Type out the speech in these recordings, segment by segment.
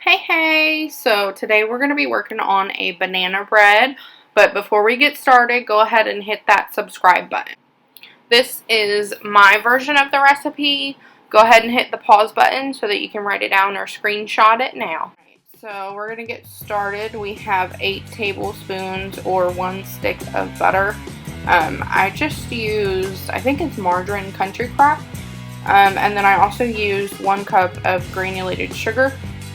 Hey, so today we're going to be working on a banana bread, but before we get started, go ahead and hit that subscribe button. This is my version of the recipe. Go ahead and hit the pause button so that you can write it down or screenshot it now. So we're going to get started. We have 8 tablespoons or 1 stick of butter. I just used, I think it's margarine country crock, and then I also used 1 cup of granulated sugar.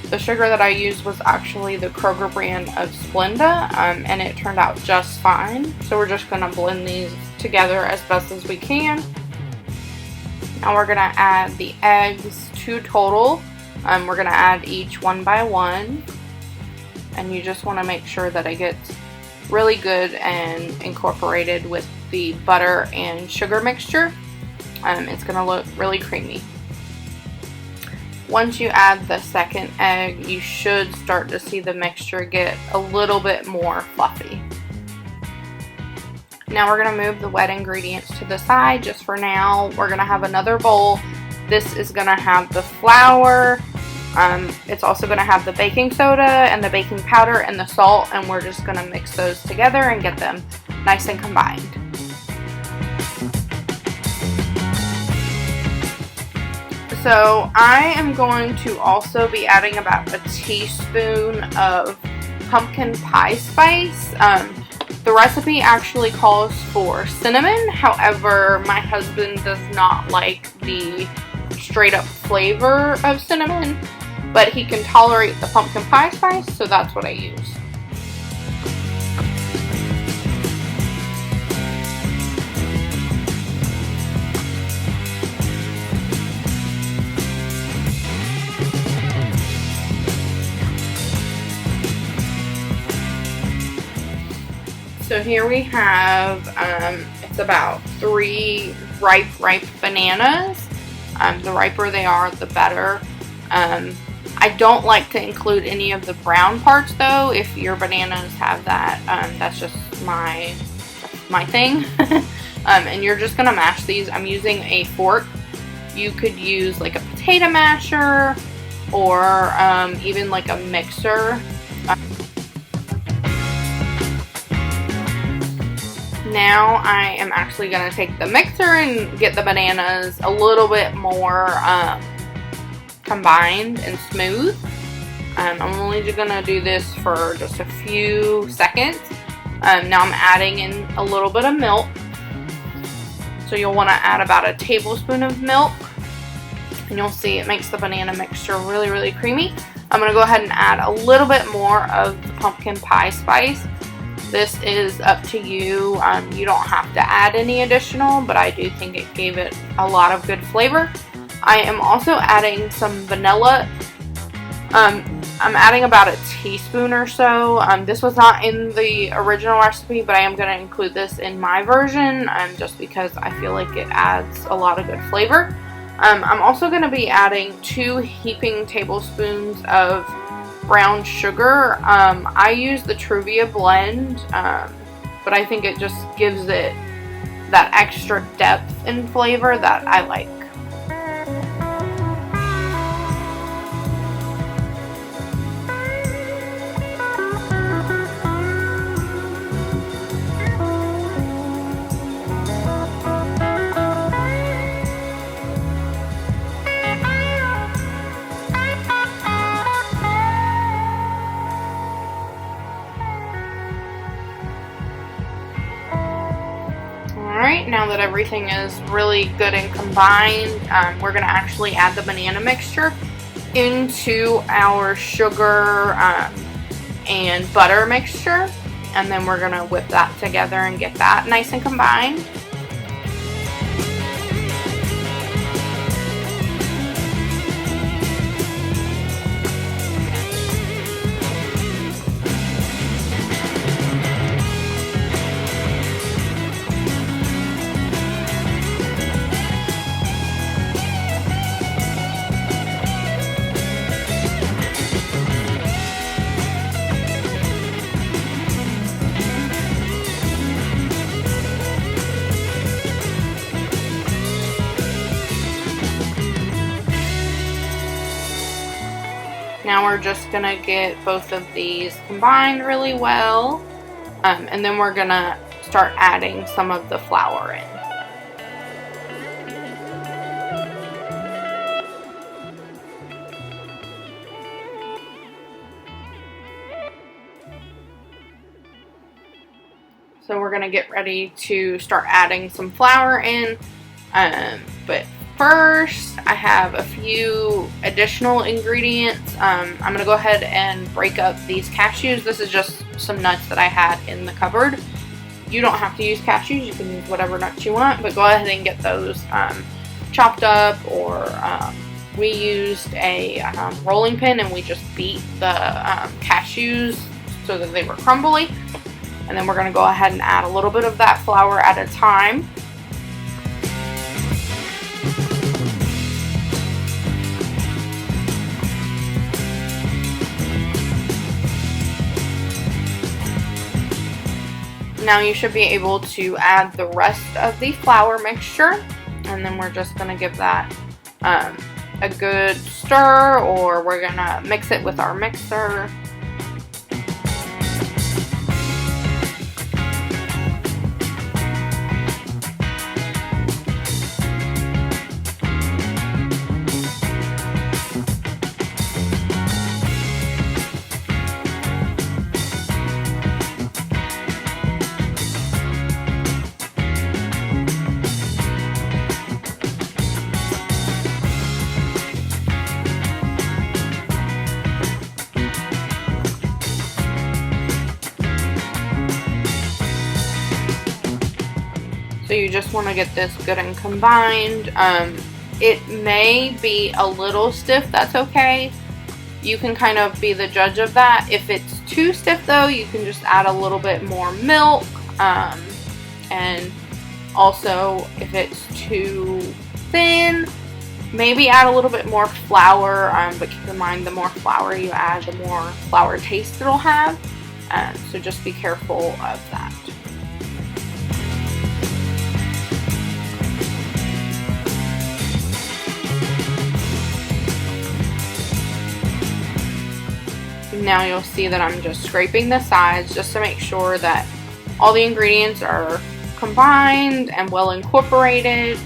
The sugar that I used was actually the Kroger brand of Splenda, and it turned out just fine. So we're just going to blend these together as best as we can. Now we're going to add the eggs, 2 total. We're going to add each 1 by 1. And you just want to make sure that it gets really good and incorporated with the butter and sugar mixture. It's going to look really creamy. Once you add the second egg, you should start to see the mixture get a little bit more fluffy. Now we're going to move the wet ingredients to the side just for now. We're going to have another bowl. This is going to have the flour. It's also going to have the baking soda and the baking powder and the salt, and we're just going to mix those together and get them nice and combined. So I am going to also be adding about a teaspoon of pumpkin pie spice. The recipe actually calls for cinnamon. However, my husband does not like the straight up flavor of cinnamon, but he can tolerate the pumpkin pie spice, so that's what I use. So here we have, it's about 3 ripe bananas. The riper they are, the better. I don't like to include any of the brown parts though. If your bananas have that, that's just my thing. And you're just gonna mash these. I'm using a fork. You could use like a potato masher or even like a mixer. Now I am actually going to take the mixer and get the bananas a little bit more combined and smooth. I'm only going to do this for just a few seconds. Now I'm adding in a little bit of milk. So you'll want to add about a tablespoon of milk. And you'll see it makes the banana mixture really creamy. I'm going to go ahead and add a little bit more of the pumpkin pie spice. This is up to you. You don't have to add any additional, but I do think it gave it a lot of good flavor. I am also adding some vanilla. I'm adding about a teaspoon or so. This was not in the original recipe, but I am going to include this in my version just because I feel like it adds a lot of good flavor. I'm also going to be adding 2 heaping tablespoons of brown sugar. I use the Truvia blend, but I think it just gives it that extra depth and flavor that I like. Alright, now that everything is really good and combined, we're going to actually add the banana mixture into our sugar and butter mixture, and then we're going to whip that together and get that nice and combined. now we're just gonna get both of these combined really well, and then we're gonna start adding some of the flour in. So we're gonna get ready to start adding some flour in, but first I have a few additional ingredients. I'm gonna go ahead and break up these cashews. This is just some nuts that I had in the cupboard. You don't have to use cashews, you can use whatever nuts you want, but go ahead and get those chopped up, or we used a rolling pin and we just beat the cashews so that they were crumbly. And then we're going to go ahead and add a little bit of that flour at a time. Now you should be able to add the rest of the flour mixture, and then we're just going to give that a good stir, or we're going to mix it with our mixer. So you just want to get this good and combined. It may be a little stiff, that's okay. You can kind of be the judge of that. If it's too stiff though, you can just add a little bit more milk. And also if it's too thin, maybe add a little bit more flour. But keep in mind, the more flour you add, the more flour taste it'll have. So just be careful of that. Now you'll see that I'm just scraping the sides just to make sure that all the ingredients are combined and well incorporated.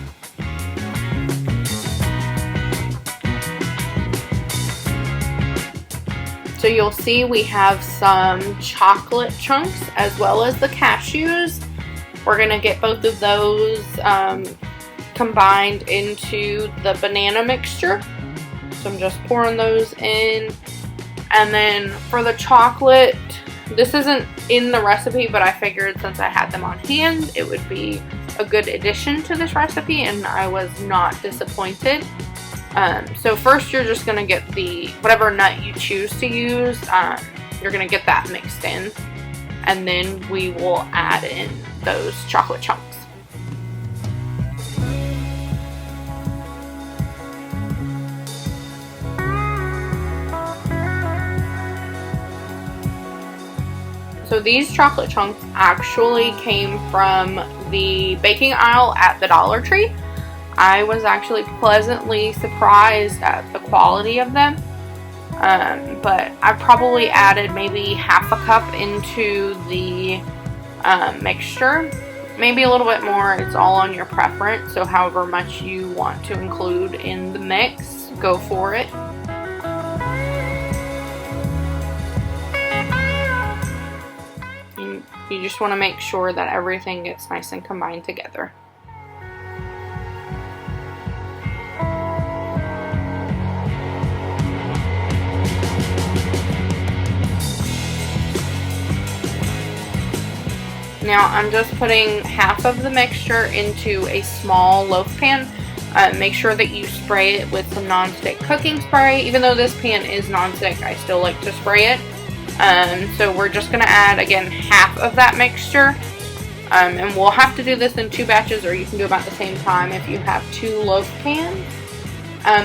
So you'll see we have some chocolate chunks as well as the cashews. We're going to get both of those combined into the banana mixture. So I'm just pouring those in. And then for the chocolate, this isn't in the recipe, but I figured since I had them on hand, it would be a good addition to this recipe, and I was not disappointed. So first you're just going to get whatever nut you choose to use, you're going to get that mixed in, and then we will add in those chocolate chunks. So these chocolate chunks actually came from the baking aisle at the Dollar Tree. I was actually pleasantly surprised at the quality of them. But I probably added maybe half a cup into the mixture. Maybe a little bit more, it's all on your preference. So however much you want to include in the mix, go for it. You just want to make sure that everything gets nice and combined together. Now I'm just putting half of the mixture into a small loaf pan. Make sure that you spray it with some non-stick cooking spray. Even though this pan is non-stick, I still like to spray it. So we're just going to add, again, half of that mixture. And we'll have to do this in 2 batches, or you can do them at the same time if you have 2 loaf pans.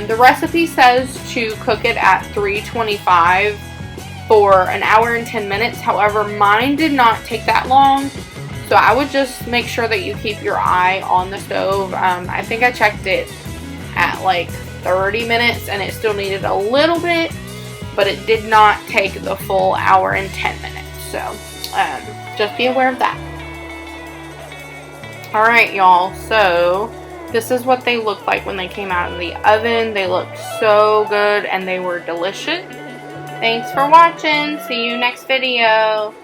The recipe says to cook it at 325 for an hour and 10 minutes. However, mine did not take that long. So I would just make sure that you keep your eye on the stove. I think I checked it at like 30 minutes and it still needed a little bit. but it did not take the full hour and 10 minutes. So just be aware of that. Alright, y'all, so this is what they looked like when they came out of the oven. They looked so good and they were delicious. Thanks for watching. See you next video.